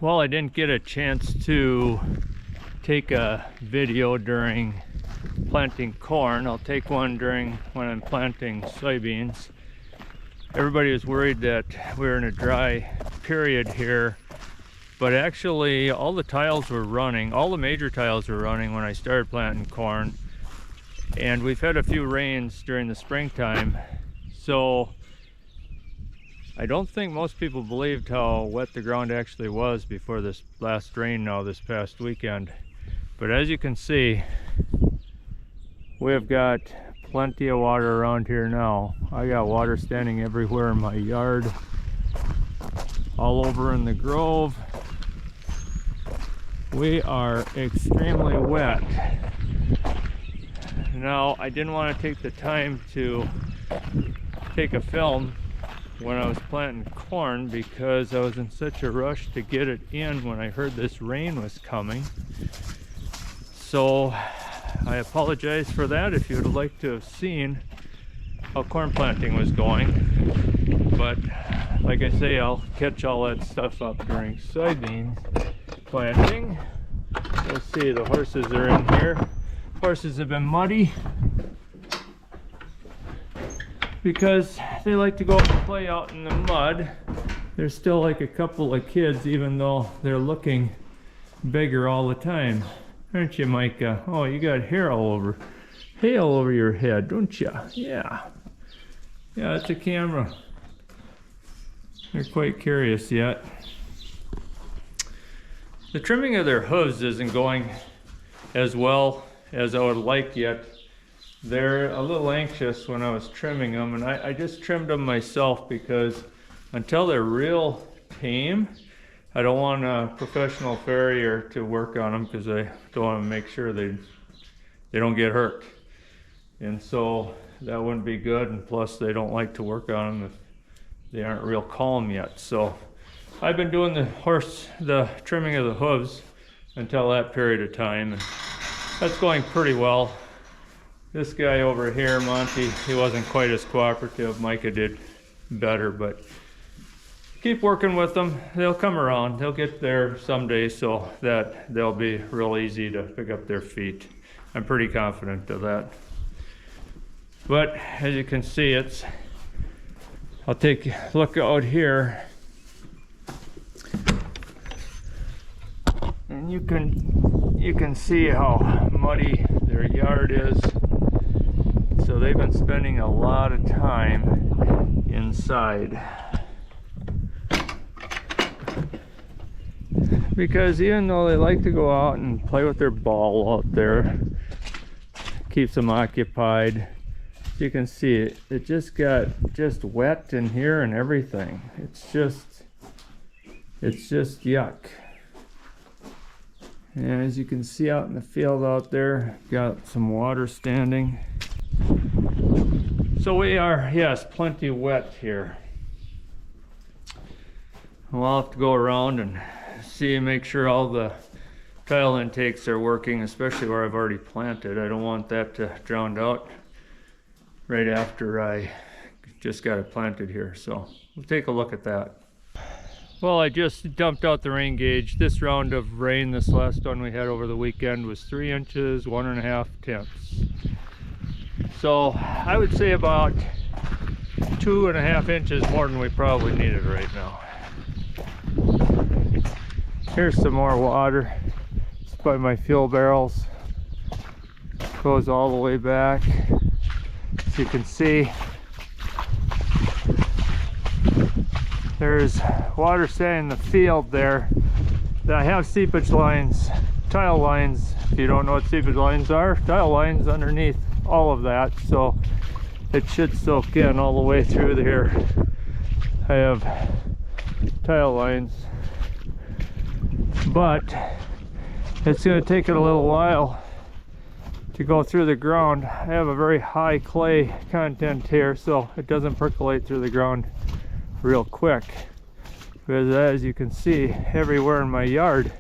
Well, I didn't get a chance to take a video during planting corn. I'll take one during when I'm planting soybeans. Everybody was worried that we're in a dry period here, but actually all the tiles were running, all the major tiles were running when I started planting corn. And we've had a few rains during the springtime, so I don't think most people believed how wet the ground actually was before this last rain now this past weekend. But as you can see, we've got plenty of water around here now. I got water standing everywhere in my yard, all over in the grove. We are extremely wet. Now, I didn't want to take the time to take a film when I was planting corn because I was in such a rush to get it in when I heard this rain was coming. So I apologize for that if you would like to have seen how corn planting was going. But like I say, I'll catch all that stuff up during soybean planting. Let's see, the horses are in here. Horses have been muddy because they like to go up and play out in the mud. There's still like a couple of kids, even though they're looking bigger all the time. Aren't you, Micah? Oh, you got hair all over your head, don't you? Yeah. Yeah, it's a camera. They're quite curious yet. The trimming of their hooves isn't going as well as I would like yet. They're a little anxious when I was trimming them, and I just trimmed them myself because until they're real tame, I don't want a professional farrier to work on them because I don't want to make sure they don't get hurt. And so that wouldn't be good, and plus they don't like to work on them if they aren't real calm yet. So I've been doing the trimming of the hooves until that period of time, and that's going pretty well. This guy over here, Monty, he wasn't quite as cooperative. Micah did better, but keep working with them. They'll come around. They'll get there someday so that they'll be real easy to pick up their feet. I'm pretty confident of that. But as you can see, I'll take a look out here, and you can see how muddy their yard is. So they've been spending a lot of time inside. Because even though they like to go out and play with their ball out there, keeps them occupied. You can see it just got wet in here and everything. It's just yuck. And as you can see out in the field out there, got some water standing. So we are, yes, plenty wet here. We'll have to go around and make sure all the tile intakes are working, especially where I've already planted. I don't want that to drown out right after I just got it planted here. So we'll take a look at that. Well, I just dumped out the rain gauge. This round of rain, this last one we had over the weekend, was 3 inches, 1.5 tenths. So I would say about 2.5 inches more than we probably needed right now. Here's some more water. It's by my fuel barrels. Goes all the way back. As you can see, there's water standing in the field there. I have seepage lines, tile lines. If you don't know what seepage lines are, tile lines underneath all of that, so it should soak in all the way through there. I have tile lines, but it's going to take it a little while to go through the ground. I have a very high clay content here, so it doesn't percolate through the ground real quick. Because as you can see, everywhere in my yard,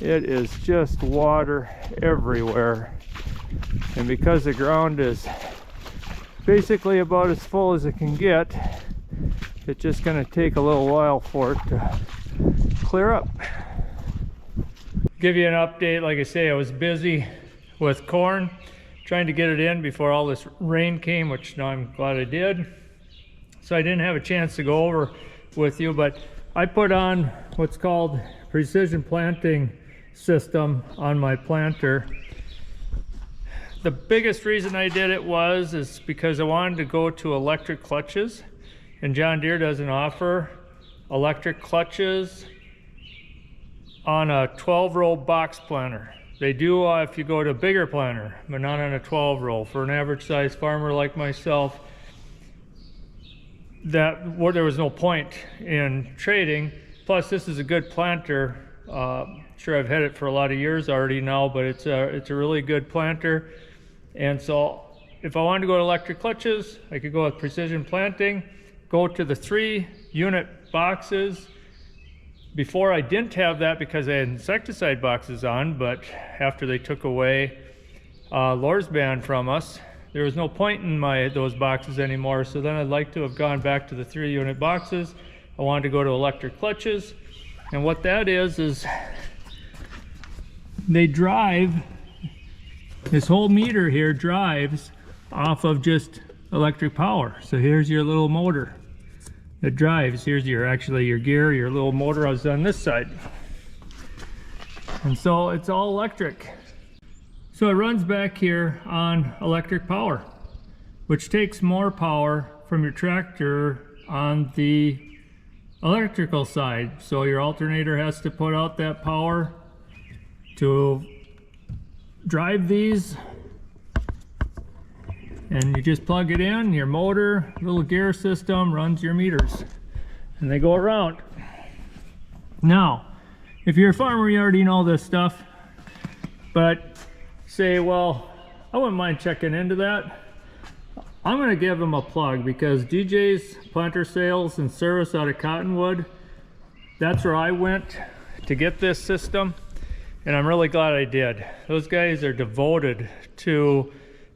it is just water everywhere. And because the ground is basically about as full as it can get, it's just going to take a little while for it to clear up. Give you an update. Like I say, I was busy with corn, trying to get it in before all this rain came, which now I'm glad I did. So I didn't have a chance to go over with you, but I put on what's called precision planting system on my planter. The biggest reason I did it is because I wanted to go to electric clutches, and John Deere doesn't offer electric clutches on a 12-row box planter. They do if you go to a bigger planter, but not on a 12-row. For an average size farmer like myself, there was no point in trading. Plus, this is a good planter. Sure, I've had it for a lot of years already now, but it's a really good planter. And so if I wanted to go to electric clutches, I could go with precision planting, go to the 3-unit boxes. Before I didn't have that because I had insecticide boxes on, but after they took away Lorsban from us, there was no point in those boxes anymore. So then I'd like to have gone back to the 3-unit boxes. I wanted to go to electric clutches. And what that is they drive, this whole meter here drives off of just electric power. So here's your little motor that drives. Here's actually your gear, your little motor is on this side. And so it's all electric. So it runs back here on electric power, which takes more power from your tractor on the electrical side. So your alternator has to put out that power to drive these, and you just plug it in. Your motor, little gear system runs your meters, and they go around. Now, if you're a farmer, you already know this stuff, but say, well, I wouldn't mind checking into that. I'm going to give them a plug because DJ's Planter Sales and Service out of Cottonwood, that's where I went to get this system, and I'm really glad I did. Those guys are devoted to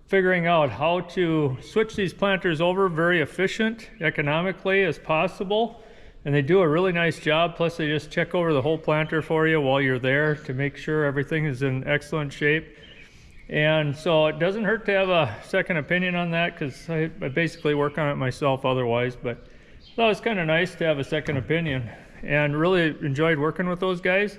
figuring out how to switch these planters over very efficient, economically as possible, and they do a really nice job. Plus they just check over the whole planter for you while you're there to make sure everything is in excellent shape. And so it doesn't hurt to have a second opinion on that, because I basically work on it myself otherwise, but that was kind of nice to have a second opinion, and really enjoyed working with those guys.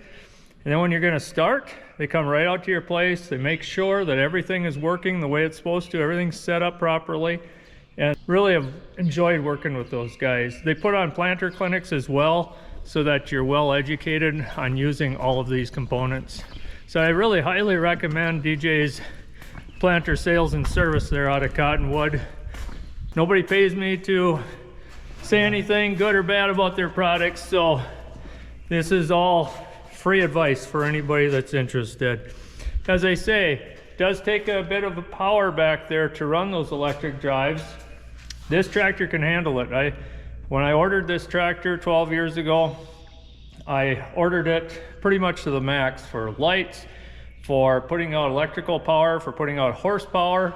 And then when you're going to start, they come right out to your place. They make sure that everything is working the way it's supposed to, everything's set up properly, and really have enjoyed working with those guys. They put on planter clinics as well, so that you're well educated on using all of these components. So I really highly recommend DJ's Planter Sales and Service there out of Cottonwood. Nobody pays me to say anything good or bad about their products, so this is all free advice for anybody that's interested. As I say, it does take a bit of a power back there to run those electric drives. This tractor can handle it. When I ordered this tractor 12 years ago, I ordered it pretty much to the max for lights, for putting out electrical power, for putting out horsepower.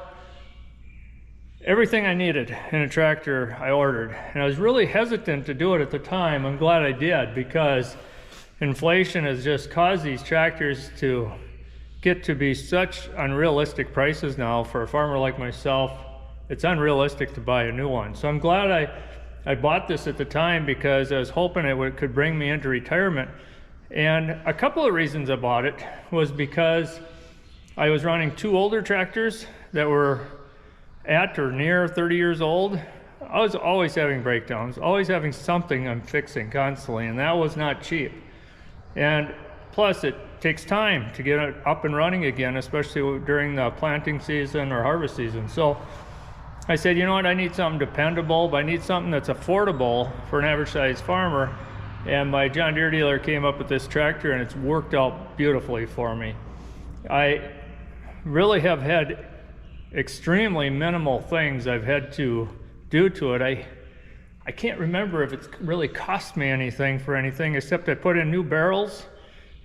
Everything I needed in a tractor I ordered. And I was really hesitant to do it at the time. I'm glad I did, because inflation has just caused these tractors to get to be such unrealistic prices now. For a farmer like myself, it's unrealistic to buy a new one. So I'm glad I bought this at the time, because I was hoping it could bring me into retirement. And a couple of reasons I bought it was because I was running 2 older tractors that were at or near 30 years old. I was always having breakdowns, always having something I'm fixing constantly, and that was not cheap. And plus it takes time to get it up and running again, especially during the planting season or harvest season. So I said, you know what, I need something dependable, but I need something that's affordable for an average sized farmer. And my John Deere dealer came up with this tractor, and it's worked out beautifully for me. I really have had extremely minimal things I've had to do to it. I can't remember if it's really cost me anything for anything, except I put in new barrels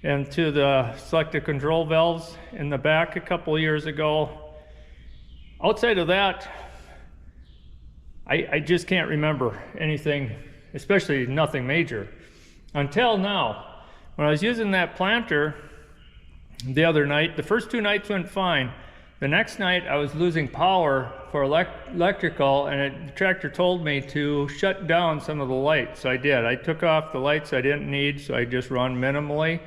into the selective control valves in the back a couple of years ago. Outside of that, I just can't remember anything, especially nothing major. Until now, when I was using that planter the other night, the first 2 nights went fine. The next night I was losing power for electrical, and the tractor told me to shut down some of the lights. So I did. I took off the lights I didn't need, so I just run minimally.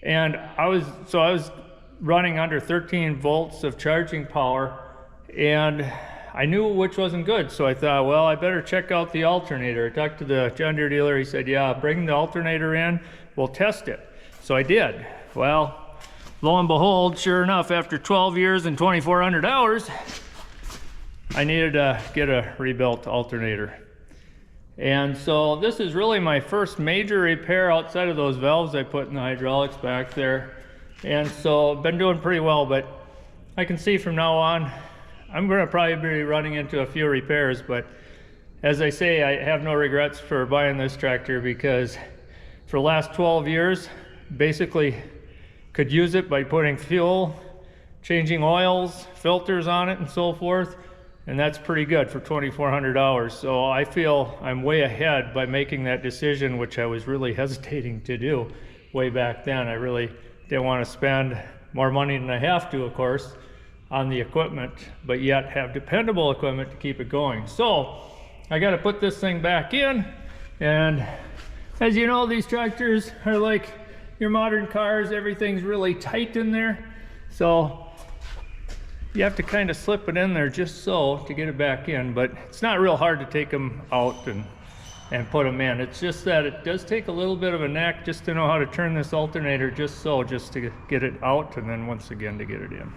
And I was running under 13 volts of charging power, and I knew which wasn't good. So I thought, well, I better check out the alternator. I talked to the John Deere dealer. He said, yeah, bring the alternator in, we'll test it. So I did. Well, lo and behold, sure enough, after 12 years and 2,400 hours, I needed to get a rebuilt alternator. And so this is really my first major repair outside of those valves I put in the hydraulics back there. And so I've been doing pretty well, but I can see from now on, I'm gonna probably be running into a few repairs, but as I say, I have no regrets for buying this tractor, because for the last 12 years, basically could use it by putting fuel, changing oils, filters on it and so forth. And that's pretty good for 2,400 hours. So I feel I'm way ahead by making that decision, which I was really hesitating to do way back then. I really didn't want to spend more money than I have to, of course, on the equipment, but yet have dependable equipment to keep it going. So I got to put this thing back in. And as you know, these tractors are like your modern cars. Everything's really tight in there. So you have to kind of slip it in there just so to get it back in, but it's not real hard to take them out and put them in. It's just that it does take a little bit of a knack just to know how to turn this alternator just to get it out, and then once again to get it in.